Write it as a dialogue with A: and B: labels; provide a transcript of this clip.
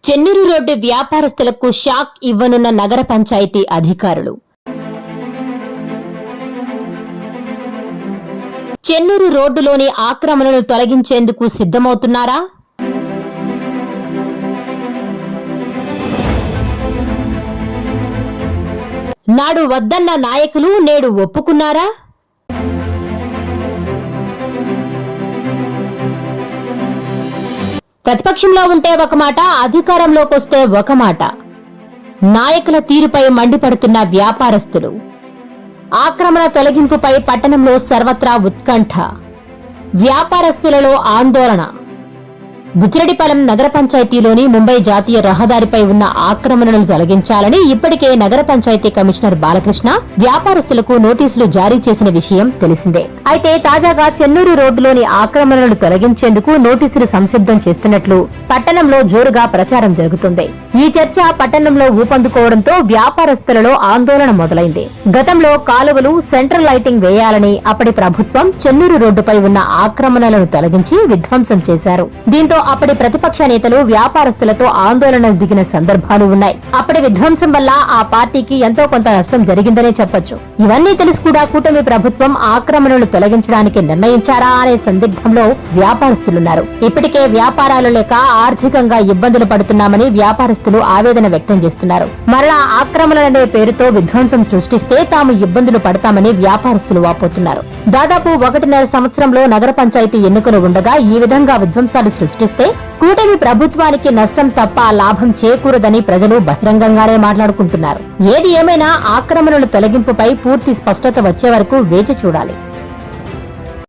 A: Chennur road వ్యాపారస్తులకు shock ఇవ్వనున్న నగర పంచాయతీ అధికారులు. చెన్నూరు రోడ్డులోని ఆక్రమణలు తొలగించేందుకు సిద్ధమవుతున్నారా? నాడు వద్దన్న నాయకులు నేడు ఒప్పుకున్నారా? ప్రతిపక్షంలో ఉంటే ఒక మాట, అధికారంలోకొస్తే ఒక మాట. నాయకుల తీరుపై మండిపడుతున్న వ్యాపారస్తులు. ఆక్రమణ తొలగింపుపై పట్టణంలో సర్వత్రా ఉత్కంఠ. వ్యాపారస్తులలో ఆందోళన. బుచ్చిరెడ్డిపాలెం నగర పంచాయతీలోని ముంబై జాతీయ రహదారిపై ఉన్న ఆక్రమణలు తొలగించాలని ఇప్పటికే నగర పంచాయతీ కమిషనర్ బాలకృష్ణ వ్యాపారస్తులకు నోటీసులు జారీ చేసిన విషయం తెలిసిందే. అయితే తాజాగా చెన్నూరు రోడ్డులోని ఆక్రమణలు తొలగించేందుకు నోటీసులు సంసిద్ధం చేస్తున్నట్లు పట్టణంలో జోరుగా ప్రచారం జరుగుతుంది. ఈ చర్చ పట్టణంలో ఊపందుకోవడంతో వ్యాపారస్తులలో ఆందోళన మొదలైంది. గతంలో కాలువలు, సెంట్రల్ లైటింగ్ వేయాలని అప్పటి ప్రభుత్వం చెన్నూరు రోడ్డుపై ఉన్న ఆక్రమణలను తొలగించి విధ్వంసం చేశారు. దీంతో అప్పటి ప్రతిపక్ష నేతలు వ్యాపారస్తులతో ఆందోళన దిగిన సందర్భాలు ఉన్నాయి. అప్పటి విధ్వంసం వల్ల ఆ పార్టీకి ఎంతో కొంత నష్టం జరిగిందనే చెప్పొచ్చు. ఇవన్నీ తెలిసి కూడా కూటమి ప్రభుత్వం ఆక్రమణలు తొలగించడానికి నిర్ణయించారా అనే సందిగ్ధంలో వ్యాపారస్తులున్నారు. ఇప్పటికే వ్యాపారాలు లేక ఆర్థికంగా ఇబ్బందులు పడుతున్నామని వ్యాపారస్తులు ఆవేదన వ్యక్తం చేస్తున్నారు. మరలా ఆక్రమణలనే పేరుతో విధ్వంసం సృష్టిస్తే తాము ఇబ్బందులు పడతామని వ్యాపారస్తులు వాపోతున్నారు. దాదాపు 1.5 సంవత్సరంలో నగర పంచాయతీ ఎన్నికలు ఉండగా ఈ విధంగా విధ్వంసాలు సృష్టిస్తే కూటమి ప్రభుత్వానికి నష్టం తప్ప లాభం చేకూరదని ప్రజలు బహిరంగంగానే మాట్లాడుకుంటున్నారు. ఏది ఏమైనా ఆక్రమణల తొలగింపుపై పూర్తి స్పష్టత వచ్చే వరకు వేచి చూడాలి.